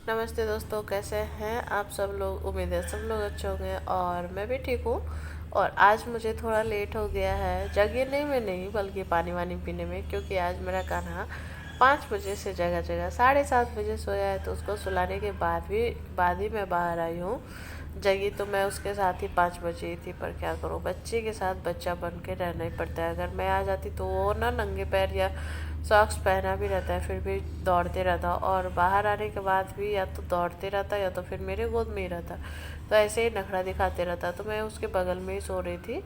नमस्ते दोस्तों, कैसे हैं आप सब लोग। उम्मीद है सब लोग अच्छे होंगे और मैं भी ठीक हूँ। और आज मुझे थोड़ा लेट हो गया है जगने में नहीं बल्कि पानी वानी पीने में, क्योंकि आज मेरा कान्हा 5 बजे से जगह जगह 7:30 बजे सोया है। तो उसको सुलाने के बाद ही मैं बाहर आई हूँ। जगी तो मैं उसके साथ ही 5 बजे ही थी, पर क्या करूँ, बच्चे के साथ बच्चा बन के रहना ही पड़ता है। अगर मैं आ जाती तो वो ना नंगे पैर या सॉक्स पहना भी रहता है फिर भी दौड़ते रहता, और बाहर आने के बाद भी या तो दौड़ते रहता या तो फिर मेरे गोद में ही रहता। तो ऐसे ही नखरा दिखाते रहता। तो मैं उसके बगल में ही सो रही थी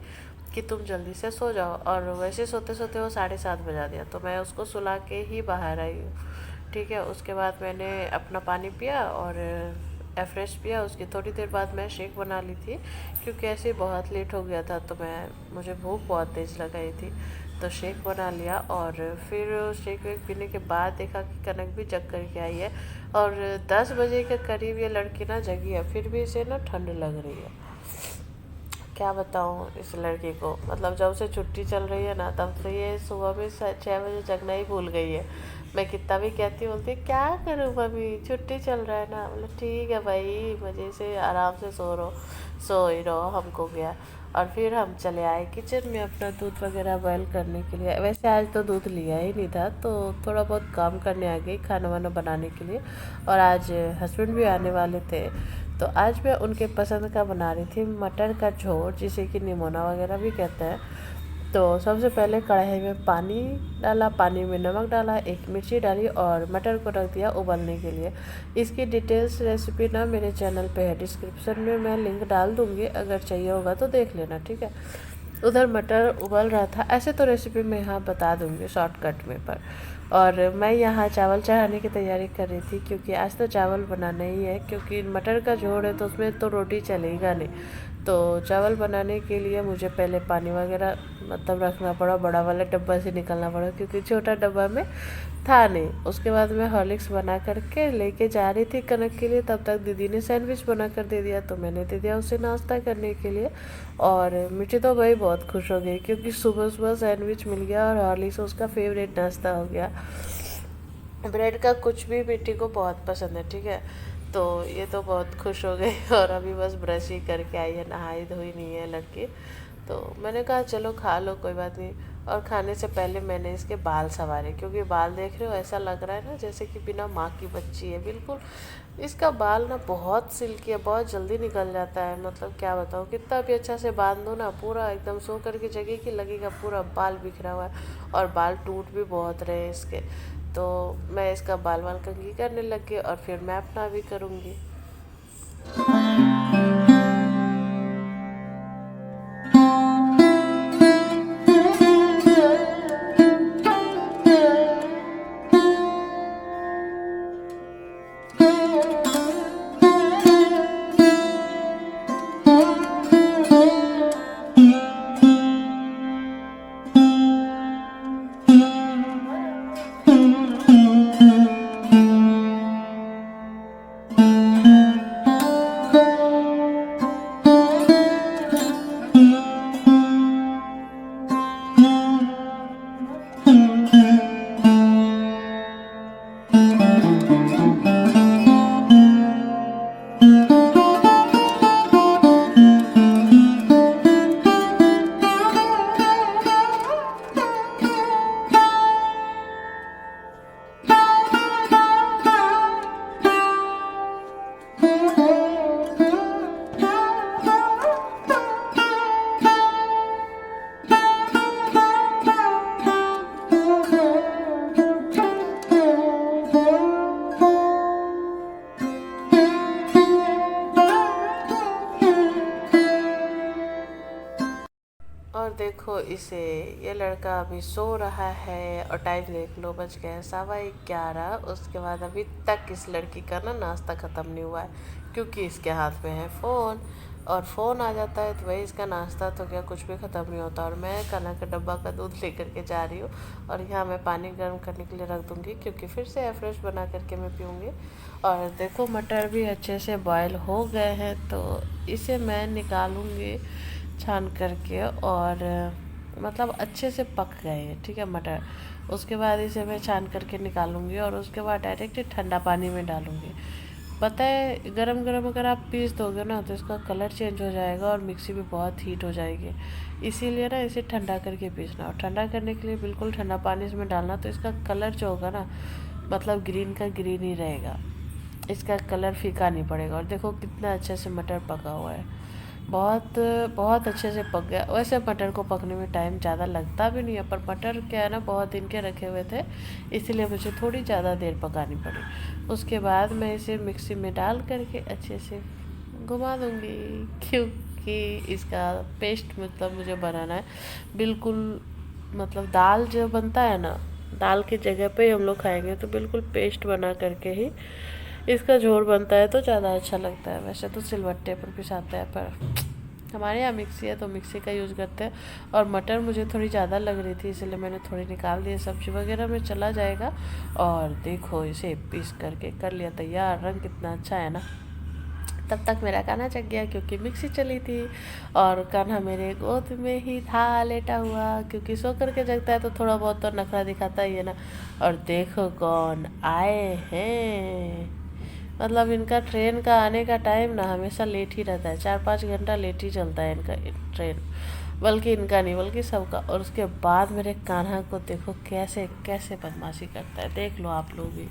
कि तुम जल्दी से सो जाओ, और वैसे सोते सोते वो 7:30 बजा दिया। तो मैं उसको सुला के ही बाहर आई हूँ। ठीक है, उसके बाद मैंने अपना पानी पिया और फ्रेश पिया। उसकी थोड़ी देर बाद मैं शेक बना ली थी, क्योंकि ऐसे बहुत लेट हो गया था। तो मुझे भूख बहुत तेज़ लगाई थी, तो शेक बना लिया। और फिर शेक वेक पीने के बाद देखा कि कनक भी जग कर के आई है, और 10 बजे के करीब ये लड़की ना जगी है, फिर भी इसे ना ठंड लग रही है। क्या बताऊँ इस लड़की को, मतलब जब से छुट्टी चल रही है ना तब से ये सुबह में 6 बजे जगना ही भूल गई है। मैं कितना भी कहती बोलती है क्या करूँ मम्मी, छुट्टी चल रहा है ना। बोले ठीक है भाई, मज़े से आराम से सो ही रहो, हमको गया। और फिर हम चले आए किचन में अपना दूध वगैरह बॉयल करने के लिए। वैसे आज तो दूध लिया ही नहीं था, तो थोड़ा बहुत काम करने आ गई खाना वाना बनाने के लिए। और आज हस्बैंड भी आने वाले थे, तो आज मैं उनके पसंद का बना रही थी, मटर का झोल, जिसे कि निमोना वगैरह भी कहते हैं। तो सबसे पहले कढ़ाई में पानी डाला, पानी में नमक डाला, एक मिर्ची डाली और मटर को रख दिया उबलने के लिए। इसकी डिटेल्स रेसिपी ना मेरे चैनल पे है, डिस्क्रिप्शन में मैं लिंक डाल दूँगी, अगर चाहिए होगा तो देख लेना। ठीक है, उधर मटर उबल रहा था। ऐसे तो रेसिपी मैं यहाँ बता दूँगी शॉर्टकट में, पर और मैं यहाँ चावल चढ़ाने की तैयारी कर रही थी, क्योंकि आज तो चावल बनाना ही है, क्योंकि मटर का झोल है तो उसमें तो रोटी चलेगा नहीं। तो चावल बनाने के लिए मुझे पहले पानी वगैरह मतलब रखना पड़ा, बड़ा वाला डब्बा से निकलना पड़ा, क्योंकि छोटा डब्बा में था नहीं। उसके बाद मैं हॉर्लिक्स बना करके लेके जा रही थी कनक के लिए, तब तक दीदी ने सैंडविच बना कर दे दिया, तो मैंने दे दिया उसे नाश्ता करने के लिए। और मिट्टी तो भाई बहुत खुश हो गई, क्योंकि सुबह सुबह सैंडविच मिल गया और हॉर्लिक्स उसका फेवरेट नाश्ता हो गया। ब्रेड का कुछ भी मिट्टी को बहुत पसंद है। ठीक है, तो ये तो बहुत खुश हो गई और अभी बस ब्रश ही करके आई है, नहाई धोई नहीं है लड़की। तो मैंने कहा चलो खा लो, कोई बात नहीं। और खाने से पहले मैंने इसके बाल संवारे, क्योंकि बाल देख रहे हो ऐसा लग रहा है ना जैसे कि बिना माँ की बच्ची है बिल्कुल। इसका बाल ना बहुत सिल्की है, बहुत जल्दी निकल जाता है। मतलब क्या बताऊँ, कितना भी अच्छा से बांध दो ना, पूरा एकदम सो करके जगह की लगेगा पूरा बाल बिखरा हुआ है। और बाल टूट भी बहुत रहे हैं इसके। तो मैं इसका बाल वाल कंघी करने लग गई, और फिर मैं अपना भी करूँगी। और देखो इसे, ये लड़का अभी सो रहा है, और टाइम देख लो बज गए 11:15। उसके बाद अभी तक इस लड़की का ना नाश्ता ख़त्म नहीं हुआ है, क्योंकि इसके हाथ में है फ़ोन। और फ़ोन आ जाता है तो वही इसका नाश्ता तो क्या कुछ भी ख़त्म नहीं होता। और मैं कान्हा का डब्बा का दूध लेकर के जा रही हूँ, और यहाँ मैं पानी गर्म करने के लिए रख दूँगी, क्योंकि फिर से फ्रेश बना करके मैं पीऊँगी। और देखो मटर भी अच्छे से बॉयल हो गए हैं, तो इसे मैं निकालूँगी छान करके। और मतलब अच्छे से पक गए हैं, ठीक है मटर। उसके बाद इसे मैं छान करके निकालूंगी, और उसके बाद डायरेक्ट ठंडा पानी में डालूंगी। पता है गरम गरम अगर आप पीस दोगे ना तो इसका कलर चेंज हो जाएगा और मिक्सी भी बहुत हीट हो जाएगी। इसीलिए ना इसे ठंडा करके पीसना, और ठंडा करने के लिए बिल्कुल ठंडा पानी इसमें डालना, तो इसका कलर जो होगा ना मतलब ग्रीन का ग्रीन ही रहेगा, इसका कलर फीका नहीं पड़ेगा। और देखो कितना अच्छे से मटर पका हुआ है, बहुत बहुत अच्छे से पक गया। वैसे मटर को पकने में टाइम ज़्यादा लगता भी नहीं है, पर मटर क्या है ना बहुत दिन के रखे हुए थे, इसीलिए मुझे थोड़ी ज़्यादा देर पकानी पड़ी। उसके बाद मैं इसे मिक्सी में डाल करके अच्छे से घुमा दूँगी, क्योंकि इसका पेस्ट मतलब मुझे बनाना है बिल्कुल, मतलब दाल जो बनता है ना, दाल की जगह पे हम लोग खाएंगे तो बिल्कुल पेस्ट बना करके ही इसका झोल बनता है तो ज़्यादा अच्छा लगता है। वैसे तो सिलबट्टे पर पिसाता है, पर हमारे यहाँ मिक्सी है तो मिक्सी का यूज़ करते हैं। और मटर मुझे थोड़ी ज़्यादा लग रही थी इसलिए मैंने थोड़ी निकाल दी, सब्जी वगैरह में चला जाएगा। और देखो इसे पीस करके कर लिया तैयार, रंग कितना अच्छा है ना। तब तक मेरा कान्हा जग गया क्योंकि मिक्सी चली थी, और कान्हा मेरे गोद में ही था लेटा हुआ, क्योंकि सो करके जगता है तो थोड़ा बहुत तो नखरा दिखाता ही है ना। और देखो कौन आए हैं, मतलब इनका ट्रेन का आने का टाइम ना हमेशा लेट ही रहता है, 4-5 घंटा लेट ही चलता है इनका ट्रेन, बल्कि इनका नहीं बल्कि सबका। और उसके बाद मेरे कान्हा को देखो कैसे कैसे बदमाशी करता है, देख लो आप लोग भी।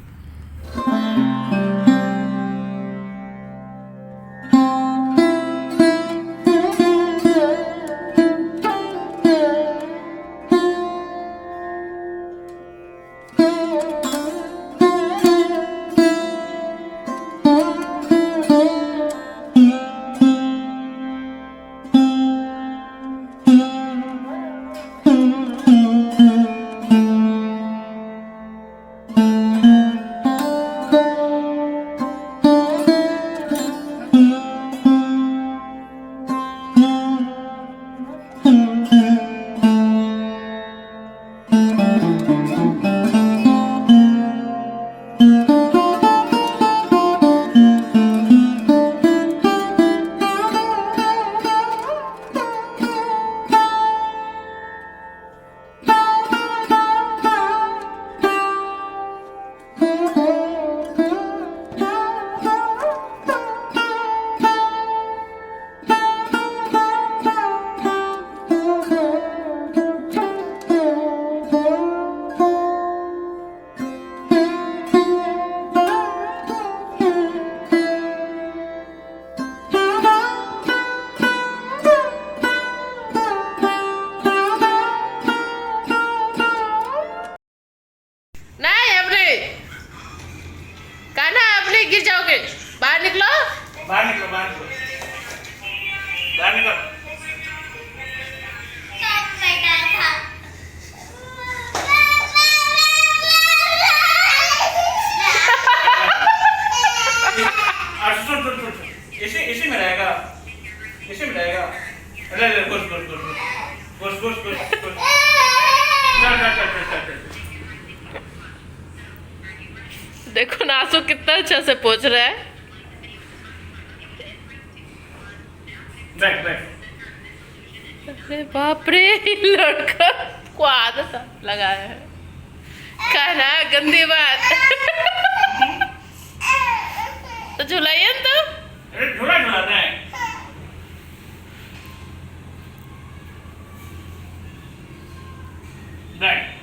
नहीं अपने कान्हा अपने गिर जाओगे, बाहर निकलो। बाहर निकलो, बाहर निकलो, बाहर निकलो। सुन सुन सुन, इसी इसी में रहेगा, इसी में रहेगा। ले ले, घुस घुस घुस घुस घुस घुस घुस। चल चल चल चल चल। देखो नासू कितना अच्छा से पोंछ रहा है। बैठ बैठ। अरे बाप रे, लड़का को आदत लगाया है, कहना गंदी बात। तो झुलाइए तो। अरे झूला झूलाना है। बैठ।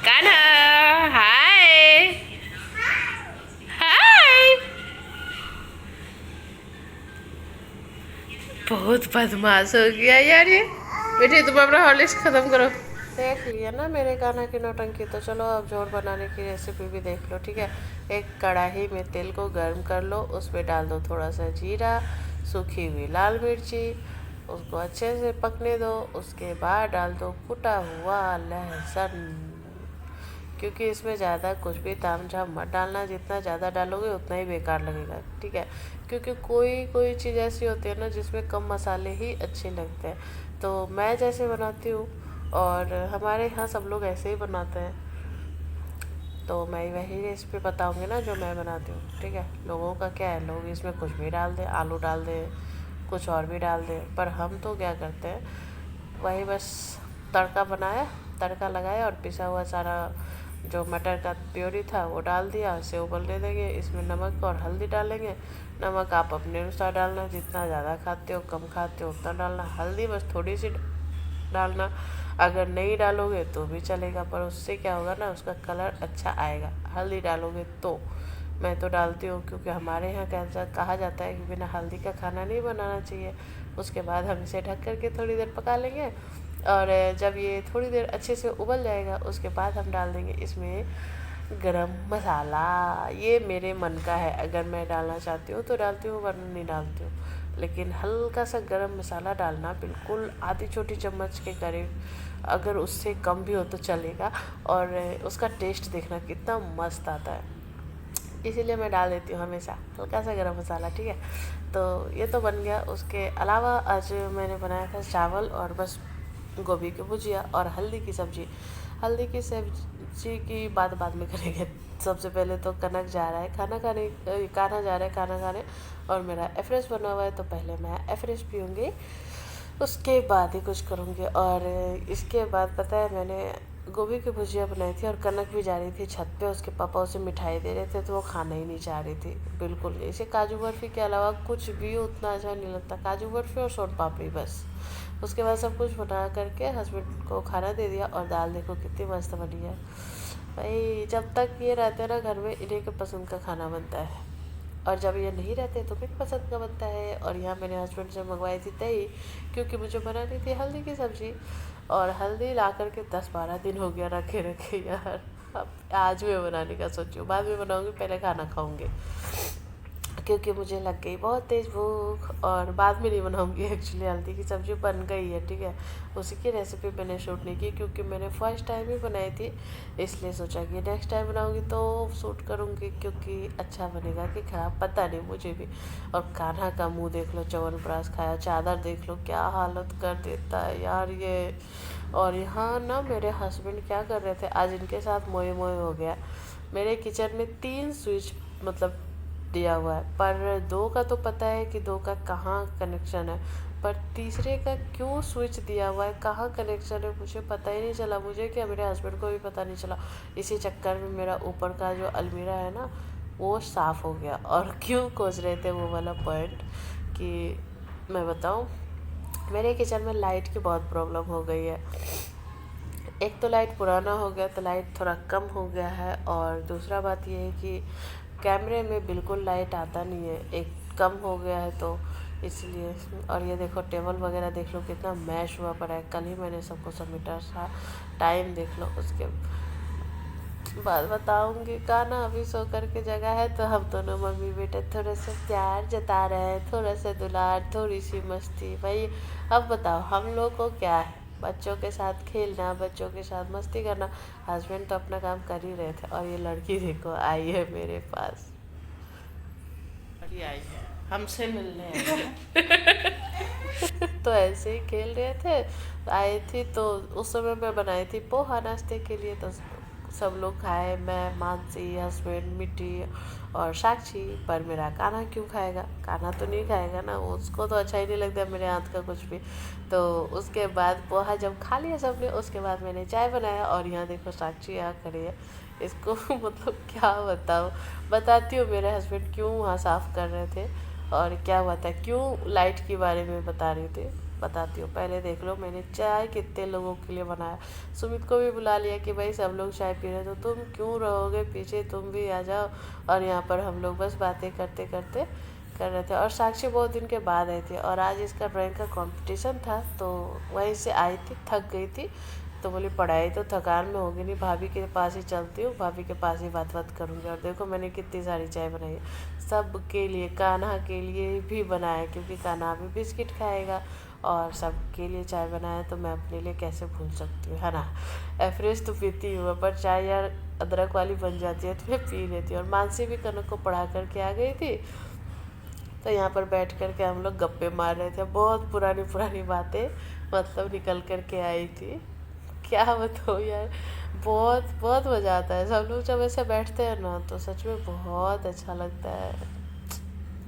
कान्हा हाय हाय, बहुत बदमाश हो गया यार ये। बेटे तुम अपना हॉर्लिक्स खत्म करो। देख लिया ना मेरे कान्हा की नौटंकी, तो चलो अब जोड़ बनाने की रेसिपी भी देख लो, ठीक है। एक कढ़ाई में तेल को गर्म कर लो, उसमें डाल दो थोड़ा सा जीरा, सूखी हुई लाल मिर्ची, उसको अच्छे से पकने दो। उसके बाद डाल दो कुटा हुआ लहसुन, क्योंकि इसमें ज़्यादा कुछ भी ताम झाम मत डालना, जितना ज़्यादा डालोगे उतना ही बेकार लगेगा, ठीक है। क्योंकि कोई कोई चीज़ ऐसी होती है ना जिसमें कम मसाले ही अच्छे लगते हैं, तो मैं जैसे बनाती हूँ और हमारे यहाँ सब लोग ऐसे ही बनाते हैं, तो मैं वही रेसिपी बताऊँगी ना जो मैं बनाती हूँ, ठीक है। लोगों का क्या है, लोग इसमें कुछ भी डाल दें, आलू डाल दें, कुछ और भी डाल दें, पर हम तो क्या करते हैं वही बस तड़का बनाया, तड़का लगाया और पिसा हुआ सारा जो मटर का प्योरी था वो डाल दिया। इसे उबलने देंगे। इसमें नमक और हल्दी डालेंगे। नमक आप अपने अनुसार डालना, जितना ज़्यादा खाते हो कम खाते हो उतना डालना। हल्दी बस थोड़ी सी डालना, अगर नहीं डालोगे तो भी चलेगा, पर उससे क्या होगा ना, उसका कलर अच्छा आएगा हल्दी डालोगे तो। मैं तो डालती हूँ क्योंकि हमारे यहाँ कैसा कहा जाता है कि बिना हल्दी का खाना नहीं बनाना चाहिए। उसके बाद हम इसे ढक करके थोड़ी देर पका लेंगे और जब ये थोड़ी देर अच्छे से उबल जाएगा उसके बाद हम डाल देंगे इसमें गरम मसाला। ये मेरे मन का है, अगर मैं डालना चाहती हूँ तो डालती हूँ वरना नहीं डालती हूँ। लेकिन हल्का सा गरम मसाला डालना, बिल्कुल आधी छोटी चम्मच के करीब, अगर उससे कम भी हो तो चलेगा। और उसका टेस्ट देखना कितना मस्त आता है, इसीलिए मैं डाल देती हूँ हमेशा हल्का सा गरम मसाला। ठीक है, तो ये तो बन गया। उसके अलावा आज मैंने बनाया था चावल और बस गोभी की भुजिया और हल्दी की सब्ज़ी। हल्दी की सब्ज़ी की बात बाद में करेंगे। सबसे पहले तो कनक जा रहा है खाना खाने, कान्हा जा रहा है खाना खाने, और मेरा एफरेश बना हुआ है तो पहले मैं एफरेश पीऊँगी, उसके बाद ही कुछ करूँगी। और इसके बाद पता है मैंने गोभी की भुजिया बनाई थी और कनक भी जा रही थी छत पे, उसके पापा उसे मिठाई दे रहे थे तो वो खाना ही नहीं चाह रही थी बिल्कुल नहीं। इसे काजू बर्फ़ी के अलावा कुछ भी उतना अच्छा नहीं लगता, काजू बर्फ़ी और सोन पापड़ी बस। उसके बाद सब कुछ बना करके हस्बैंड को खाना दे दिया। और दाल देखो कितनी मस्त बनी है भाई। जब तक ये रहते हैं ना घर में, इन्हीं के पसंद का खाना बनता है, और जब ये नहीं रहते तो मेरी पसंद का बनता है। और यहाँ मेरे हस्बैंड से मंगवाई थी दही, क्योंकि मुझे बनानी थी हल्दी की सब्ज़ी, और हल्दी ला करके 10-12 दिन हो गया रखे रखे यार। अब आज मैं बनाने का सोची हूँ, बाद में बनाऊँगी, पहले खाना खाऊँगी क्योंकि मुझे लग गई बहुत तेज़ भूख। और बाद में नहीं बनाऊँगी, एक्चुअली हल्दी की सब्ज़ी बन गई है। ठीक है, उसी की रेसिपी मैंने शूट नहीं की क्योंकि मैंने फर्स्ट टाइम ही बनाई थी, इसलिए सोचा कि नेक्स्ट टाइम बनाऊँगी तो शूट करूँगी, क्योंकि अच्छा बनेगा कि खराब पता नहीं मुझे भी। और कान्हा का मुँह देख लो, च्यवनप्राश खाया, चादर देख लो क्या हालत कर देता है यार ये। और यहाँ ना मेरे हस्बैंड क्या कर रहे थे, आज इनके साथ मोए मोए हो गया। मेरे किचन में 3 स्विच मतलब दिया हुआ है, पर 2 का तो पता है कि 2 का कहाँ कनेक्शन है, पर तीसरे का क्यों स्विच दिया हुआ है, कहाँ कनेक्शन है, मुझे पता ही नहीं चला। मुझे क्या, मेरे हस्बैंड को भी पता नहीं चला। इसी चक्कर में मेरा ऊपर का जो अलमीरा है ना वो साफ़ हो गया। और क्यों खोज रहे थे वो वाला पॉइंट कि मैं बताऊँ, मेरे किचन में लाइट की बहुत प्रॉब्लम हो गई है। एक तो लाइट पुराना हो गया तो लाइट थोड़ा कम हो गया है, और दूसरा बात ये है कि कैमरे में बिल्कुल लाइट आता नहीं है, एक कम हो गया है तो इसलिए। और ये देखो टेबल वगैरह देख लो कितना मैश हुआ पड़ा है, कल ही मैंने सबको समेटा था। टाइम देख लो, उसके बाद बताऊंगी। कान्हा अभी सो करके जगह है तो हम दोनों मम्मी बेटे थोड़ा सा प्यार जता रहे हैं, थोड़ा सा दुलार, थोड़ी सी मस्ती। भाई अब बताओ हम लोग को क्या है, बच्चों के साथ खेलना, बच्चों के साथ मस्ती करना। हस्बैंड तो अपना काम कर ही रहे थे, और ये लड़की देखो आई है मेरे पास, अभी आई है हमसे मिलने आई है। तो ऐसे ही खेल रहे थे, आई थी तो उस समय मैं बनाई थी पोहा नाश्ते के लिए, तो सब लोग खाए, मैं, मानसी, हस्बैंड, मिट्टी और साक्षी। पर मेरा कान्हा क्यों खाएगा, कान्हा तो नहीं खाएगा ना, उसको तो अच्छा ही नहीं लगता मेरे हाथ का कुछ भी। तो उसके बाद पोहा जब खा लिया सबने, उसके बाद मैंने चाय बनाया। और यहाँ देखो साक्षी यहाँ खड़ी है, इसको मतलब क्या बताओ, बताती हूँ मेरे हस्बैंड क्यों वहाँ साफ़ कर रहे थे और क्या हुआ था, क्यों लाइट के बारे में बता रही थी, बताती हूँ। पहले देख लो मैंने चाय कितने लोगों के लिए बनाया। सुमित को भी बुला लिया कि भाई सब लोग चाय पी रहे तो तुम क्यों रहोगे पीछे, तुम भी आ जाओ। और यहाँ पर हम लोग बस बातें करते करते कर रहे थे। और साक्षी बहुत दिन के बाद आई थी, और आज इसका ड्राइंग का कंपटीशन था तो वहीं से आई थी, थक गई थी तो बोली पढ़ाई तो थकान में होगी नहीं, भाभी के पास ही चलती हूँ, भाभी के पास ही बात बात करूँगी। और देखो मैंने कितनी सारी चाय बनाई है सब के लिए, कान्हा के लिए भी बनाया क्योंकि कान्हा भी बिस्किट खाएगा, और सबके लिए चाय बनाया तो मैं अपने लिए कैसे भूल सकती हूँ, है ना। एवरेज तो पीती हूँ पर चाय यार अदरक वाली बन जाती है तो मैं पी लेती हूँ। और मानसी भी कनक को पढ़ा करके आ गई थी, तो यहाँ पर बैठ कर के हम लोग गप्पे मार रहे थे, बहुत पुरानी पुरानी बातें मतलब निकल कर के आई थी। क्या बताओ यार, बहुत बहुत मज़ा आता है। सब लोग जब ऐसे बैठते हैं ना तो सच में बहुत अच्छा लगता है।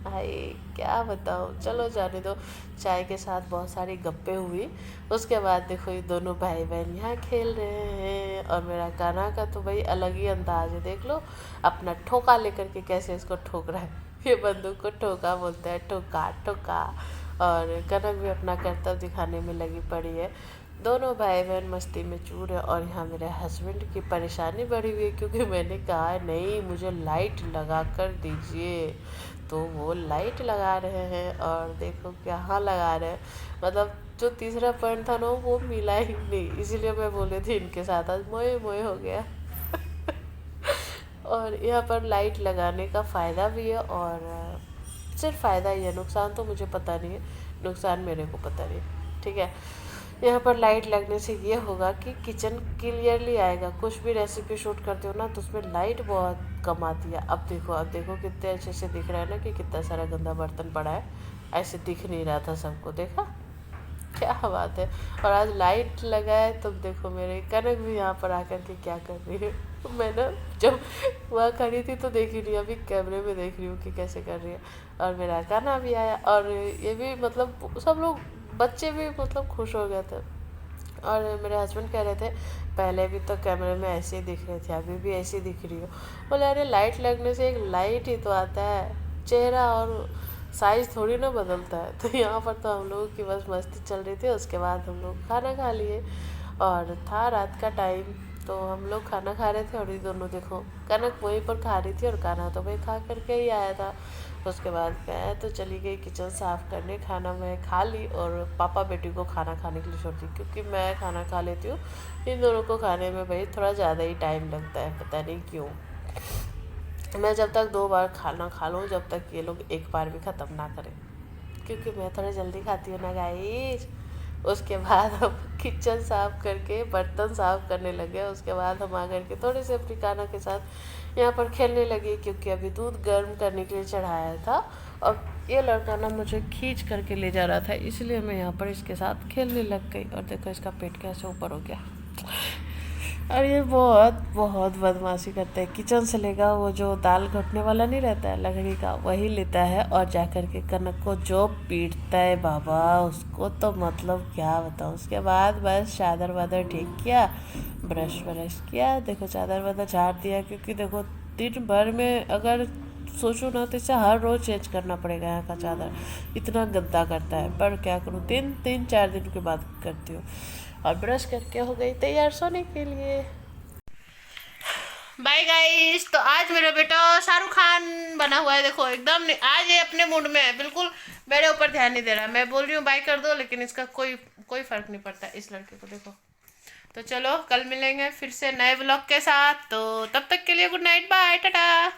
भाई क्या बताऊँ, चलो जाने दो। चाय के साथ बहुत सारी गप्पे हुई। उसके बाद देखो ये दोनों भाई बहन यहाँ खेल रहे हैं, और मेरा कान्हा का तो भाई अलग ही अंदाज है। देख लो अपना ठोका लेकर के कैसे इसको ठोक रहा है। ये बंदूक को ठोका बोलता है, ठोका ठोका। और कनक भी अपना करतब दिखाने में लगी पड़ी है। दोनों भाई बहन मस्ती में चूर है, और यहाँ मेरे हस्बैंड की परेशानी बढ़ी हुई है, क्योंकि मैंने कहा नहीं मुझे लाइट लगा कर दीजिए, तो वो लाइट लगा रहे हैं। और देखो कहाँ लगा रहे हैं, मतलब जो तीसरा पॉइंट था ना वो मिला ही नहीं, इसीलिए मैं बोली थी इनके साथ आज मोए मोए हो गया। और यहाँ पर लाइट लगाने का फ़ायदा भी है, और सिर्फ फ़ायदा ही है, नुकसान तो मुझे पता नहीं है, नुकसान मेरे को पता नहीं, ठीक है। यहाँ पर लाइट लगने से ये होगा कि किचन क्लियरली आएगा। कुछ भी रेसिपी शूट करते हो ना तो उसमें लाइट बहुत कम आती है। अब देखो कितने अच्छे से दिख रहा है ना कि कितना सारा गंदा बर्तन पड़ा है, ऐसे दिख नहीं रहा था सबको, देखा क्या बात है। और आज लाइट लगा है, तुम देखो मेरे कनक भी यहाँ पर आकर के क्या कर रही है। मैं ना जब वहाँ खड़ी थी तो देखी नहीं, अभी कैमरे में देख रही हूँ कि कैसे कर रही है। और मेरा कान्हा भी आया, और ये भी मतलब सब लोग बच्चे भी मतलब खुश हो गए थे। और मेरे हस्बैंड कह रहे थे पहले भी तो कैमरे में ऐसे ही दिख रहे थे, अभी भी ऐसे ही दिख रही हो। बोले अरे लाइट लगने से एक लाइट ही तो आता है, चेहरा और साइज थोड़ी ना बदलता है। तो यहाँ पर तो हम लोगों की बस मस्ती चल रही थी। उसके बाद हम लोग खाना खा लिए, और था रात का टाइम, तो हम लोग खाना खा रहे थे। और ये दोनों देखो कनक वहीं पर खा रही थी, और कान्हा तो भाई खा करके ही आया था। उसके बाद मैं तो चली गई किचन साफ़ करने। खाना मैं खा ली, और पापा बेटी को खाना खाने के लिए छोड़ दी, क्योंकि मैं खाना खा लेती हूँ, इन दोनों को खाने में भाई थोड़ा ज़्यादा ही टाइम लगता है, पता नहीं क्यों। मैं जब तक 2 बार खाना खा लूँ, जब तक ये लोग एक बार भी ख़त्म ना करें, क्योंकि मैं थोड़ा जल्दी खाती हूँ ना गाइस। उसके बाद हम किचन साफ़ करके बर्तन साफ़ करने लगे। उसके बाद हम आ करके थोड़े से अपनी कान्हा के साथ यहाँ पर खेलने लगे, क्योंकि अभी दूध गर्म करने के लिए चढ़ाया था, और ये लड़का ना मुझे खींच करके ले जा रहा था, इसलिए मैं यहाँ पर इसके साथ खेलने लग गई। और देखो इसका पेट कैसे ऊपर हो गया। और ये बहुत बहुत बदमाशी करता है। किचन से लेगा वो जो दाल घोटने वाला नहीं रहता है लकड़ी का, वही लेता है, और जा कर के कनक को जो पीटता है बाबा, उसको तो मतलब क्या बताऊँ। उसके बाद बस चादर वादर ठीक किया, ब्रश व्रश किया, देखो चादर वादर झाड़ दिया, क्योंकि देखो दिन भर में अगर सोचो ना तो इसे हर रोज़ चेंज करना पड़ेगा यहाँ का चादर, इतना गंदा करता है। पर क्या करूँ, 3-4 दिन के बाद करती हूँ। और ब्रश करके हो गई तैयार सोने के लिए। बाय गाइस, तो आज मेरा बेटा शाहरुख खान बना हुआ है, देखो एकदम आज ये अपने मूड में है, बिल्कुल मेरे ऊपर ध्यान नहीं दे रहा। मैं बोल रही हूँ बाय कर दो, लेकिन इसका कोई कोई फर्क नहीं पड़ता इस लड़के को, देखो। तो चलो कल मिलेंगे फिर से नए ब्लॉग के साथ, तो तब तक के लिए गुड नाइट, बाय, टाटा।